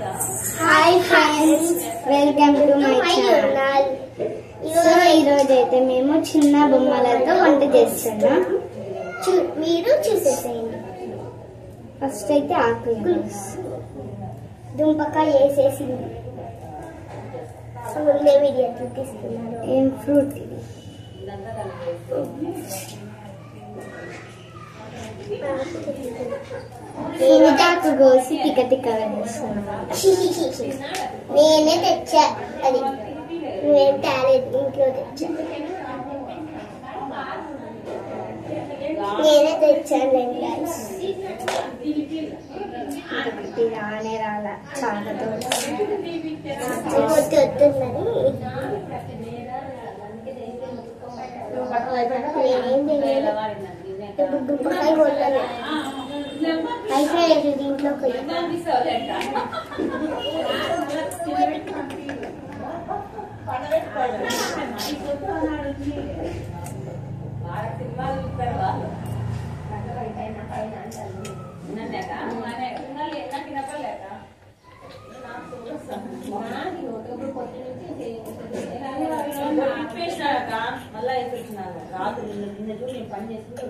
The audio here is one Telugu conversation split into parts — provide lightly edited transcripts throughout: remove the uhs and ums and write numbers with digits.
Hi friends, welcome to my channel. So ఈరోజు అయితే మేము చిన్న బొమ్మలతో వంట చేస్తున్నాం. మీరు చూసేసేయండి. ఫస్ట్ అయితే ఆకులు దుంపకాయ వేసేసింది. వీడియో చూపిస్తున్నారు. ఏం ఫ్రూట్ ఇది? ఫ్రూటాకు కోసి టిక టిక్కగా చేస్తున్నాం. నేనే తెచ్చా, అది నువ్వేం టాలెంట్ ఇంట్లో తెచ్చా. నేనే తెచ్చాను. రానే రాలా, చాలా దుంపకాయ కొట్టాలి. అయిపోయేది దీంట్లో మళ్ళీ అయిపోతున్నాను. రాత్రి నిన్న చూడు నేను పని చేసుకుంటే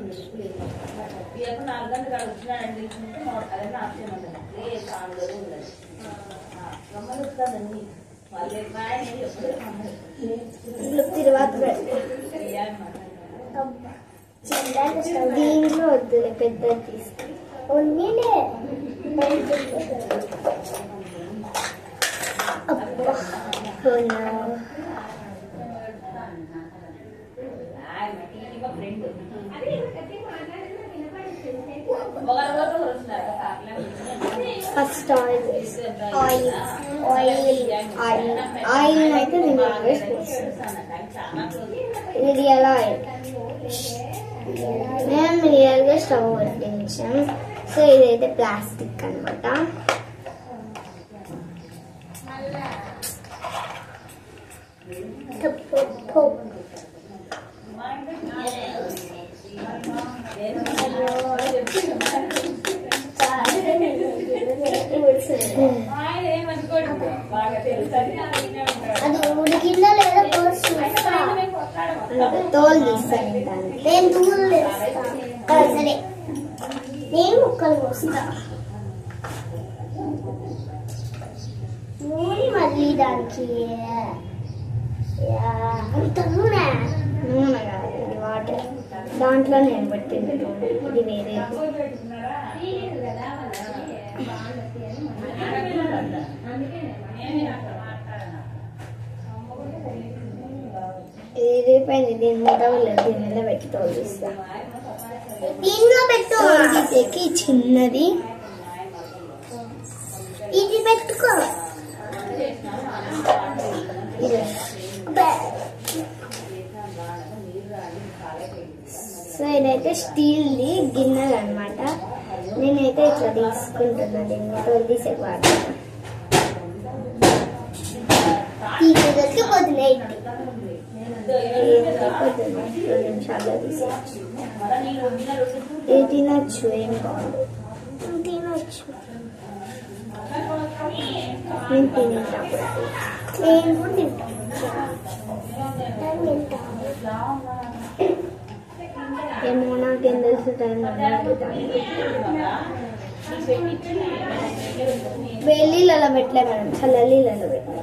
4 గంటలు కాడ వచ్చినాడని తెలుసుకుంటే అదన్నా ఆప్షన్ ఉంటుంది. ఉండదు గమ్మలుస్తుందండి. దీంట్లో వద్దులే, పెద్దది తీసుకుని ఫస్ట్ ఆయిల్ అయితే నేను రియల్ ఆయిల్ మేము రియల్గా స్టవ్ వడ్డించాం. సో ఇదైతే ప్లాస్టిక్ అనమాట. అది ఉడికిందో లేదో తోలు తీస్తాను. నేను తూలు సరే, నేను ముక్కలు కోస్తా. నూనె మళ్ళీ దానికి అంత నూనె కాదు, ఇది వాటర్. దాంట్లో నేను పట్టింది నూనె, ఇది వేరే. ఇది రేపైంది. దీని మూట లేదు, దీని మీద పెట్టి తోలిస్తా. దీనిలో పెట్టు. చిన్నది ఇది పెట్టుకో. సో ఇదైతే స్టీల్ది గిన్నెలు అనమాట. నేనైతే ఇట్లా తీసుకుంటున్నా, దీన్ని తోలు తీసే వాడుతున్నా. పోతున్నాయి 2 నిమిషాల్లో తీసేయచ్చు. ఏ తినచ్చు, ఏం కాదు, తినచ్చు. నేను తినేటప్పుడు నేను కూడా తింటాను. ఏమో నాకేం తెలుసు, టైం వెల్లీలలో పెట్టలే మేడం, చల్లలీలలో పెట్టలే.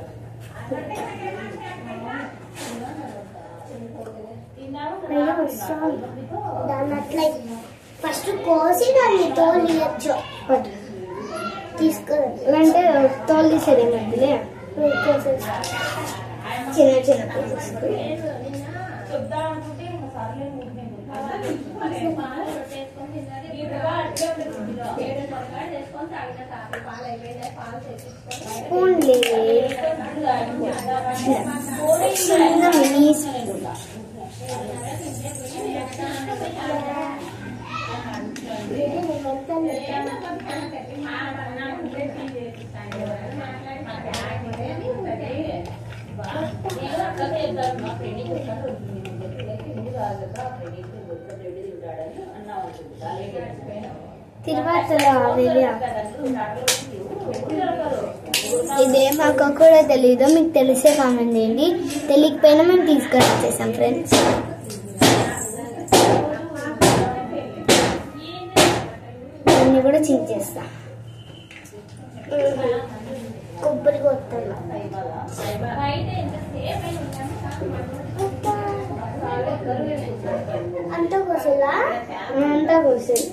దాన్ని అట్లా ఫస్ట్ కోసి దాన్ని తోలు తీయచ్చు. తీసుకోవాలంటే తోలు తీసేది మధ్యలే చిన్న చిన్న పీసెస్. ఓన్లీ చిన్న మినీ స్పూన్. తిరువాతలో ఆవేలి ఇదే మాకు కూడా తెలీదు, మీకు తెలిసే కామెంట్ చేయండి. తెలియకపోయినా మేము తీసుకొని వచ్చేసాం ఫ్రెండ్స్. దీన్ని కూడా చించేస్తా. కొబ్బరి కొత్తాను అంతా కోసేలా, అంతా కోసేది.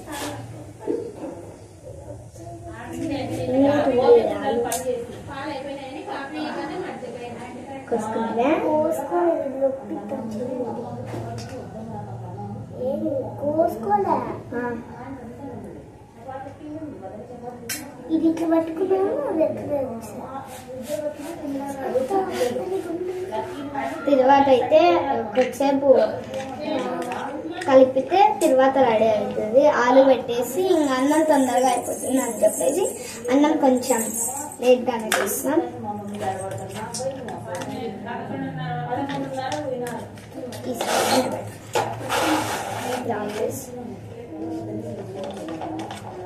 ఇది ఇట్లా పట్టుకున్నాము. తర్వాత అయితే కొద్దిసేపు కలిపితే తర్వాత రెడీ అవుతుంది. ఆలు పెట్టేసి ఇంకా అన్నం తొందరగా అయిపోతుంది అని చెప్పేసి అన్నం కొంచెం లేట్గానే తీస్తాం.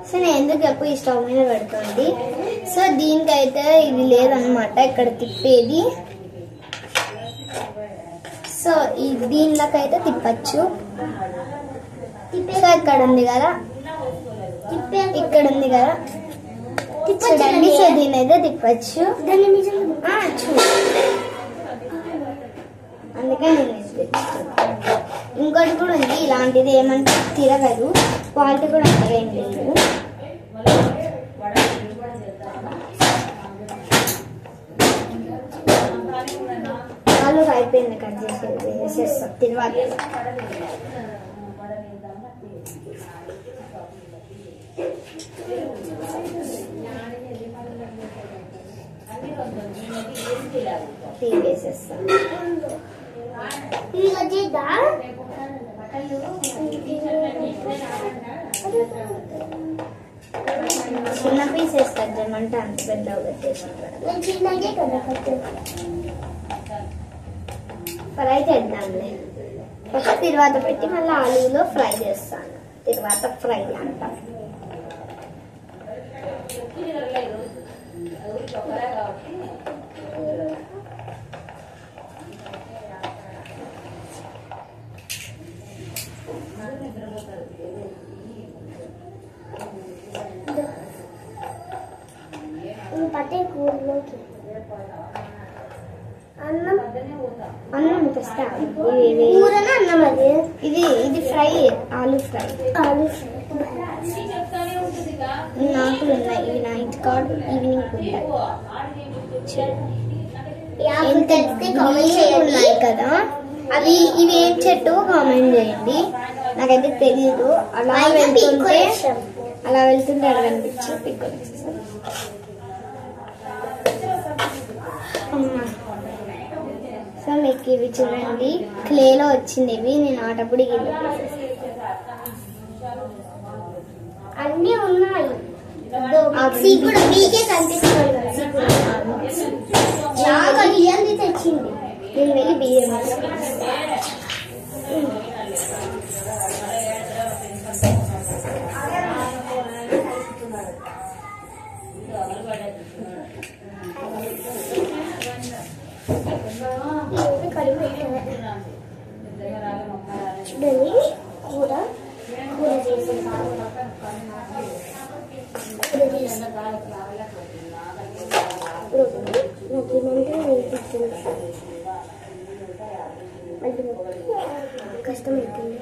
సో నేను ఎందుకు ఎప్పుడు ఈ స్టవ్ మీద పెడుతుంది. సో దీనికైతే ఇది లేదనమాట ఇక్కడ తిప్పేది. సో దీనిలోకైతే తిప్పచ్చు. సో ఇక్కడ ఉంది కదా, ఇక్కడ ఉంది కదా చూడండి. సో దీని అయితే తిప్పచ్చు. అందుకే నేను ఇంకోటి కూడా ఉంది ఇలాంటిది, ఏమంటే తిరగదు. క్వాలిటీ కూడా అంతగా ఏం లేదు. ఆలు అయిపోయింది, కట్ చేసేది వేసేస్తాం. తర్వాత వేసేస్తాం. చిన్న పీస్ వేస్తారు జమంటే అంత పెద్దగా పెట్టేసి ఫ్రై చేద్దాంలే. ఒక తర్వాత పెట్టి మళ్ళీ ఆలులో ఫ్రై చేస్తాను. తర్వాత ఫ్రై అంటాం. పట్టే కూరలోకి అన్నం అన్నం తెస్తా. అన్నం అది ఇది ఫ్రై, ఆలు ఫ్రై. నాకు ఉన్నాయి ఇవి, నైట్ కార్డ్ ఈవినింగ్ ఉన్నాయి కదా అవి. ఇవి ఏం చెట్టు కామెంట్ చేయండి, నాకైతే తెలీదు. అలా వెళ్తుంటే అలా కనిపించి పిక్. సో మీకు ఇవి చూడండి, క్లేలో వచ్చింది. ఇవి నేను ఆటప్పుడు అన్నీ ఉన్నాయి. మీకే కనిపిస్తుంది. తెచ్చింది. నేను వెళ్ళి బియ్యం చూడండి. కూర చేసేసాను. కష్టమైతుంది.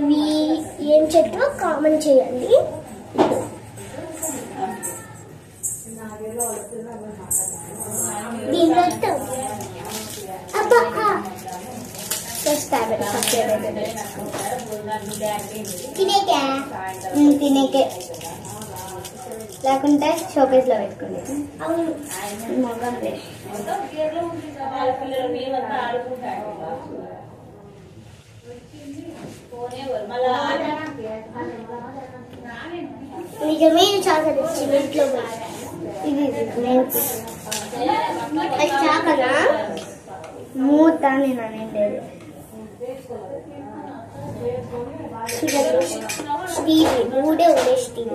ఇవి ఏం చెట్టు కామెంట్ చేయండి. దీంట్లో తినేకే లేకుంటే షోకేస్ లో పెట్టుకోండి. నిజమే చాకలి ఇంట్లో ఇది చాకలా మూత నేను అనేది స్టీల్ మూడే ఉండే స్టీల్.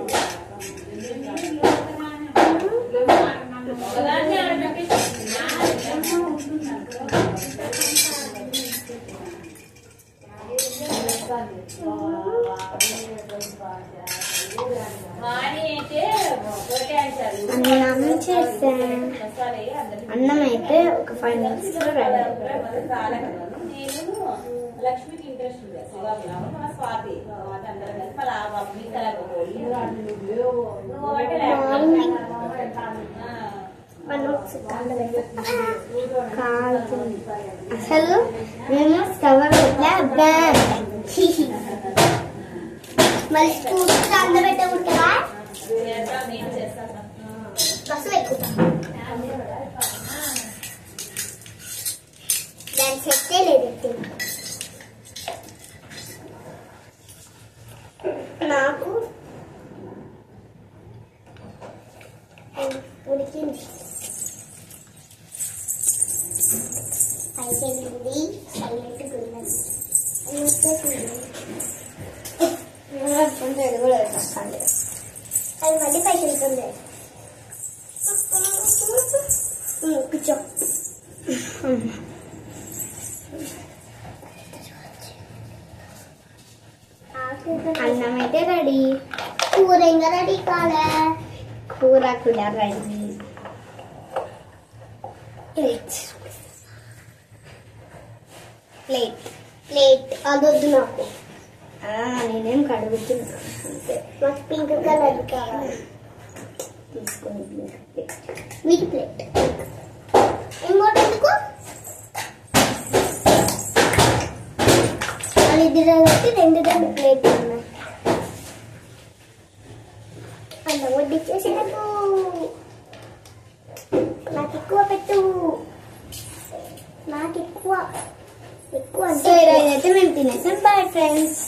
అన్నం చేసా. అన్నం అయితే ఒక 5 minutes లో రెడీ. లక్ష్మికి ఇంట్రెస్ట్ ఉంది స్వాతి అందరం కలిసి అసలు మేము స్టవ్ పెట్టా మళ్ళీ స్కూల్ అందబెట్టకుంటారా బస్సు ఎక్కుతా దాని సెట్టే లేదు. నాకు ఉడికింది అయిపోయింది. సైలెంట్గా ఉన్నది అది కూడా వస్తుంది. అది మళ్ళీ పైకి వెళ్తుంది. కూర్చో. అన్నం అయితే రెడీ. కూర ఇంకా రెడీ కాలే. కూర కూడా రెడీ. ప్లేట్ ప్లేట్ ప్లేట్ అదొద్దు నాకు. నేనేం కడుగుతున్నా అంతే. నాకు పింక్ కలర్ కావాలి. తీసుకొని మీకు ప్లేట్ ఇంకోటి ఎందుకు వాళ్ళిద్దరు రెండు ప్లేట్లు ఉన్నాయి. అలా వడ్డిచ్చేసినట్టు నాకు ఎక్కువ పెట్టు. నాకు ఎక్కువ ఎక్కువ అంటే ఈరోజు అయితే మేము తినేసాం. Bye friends.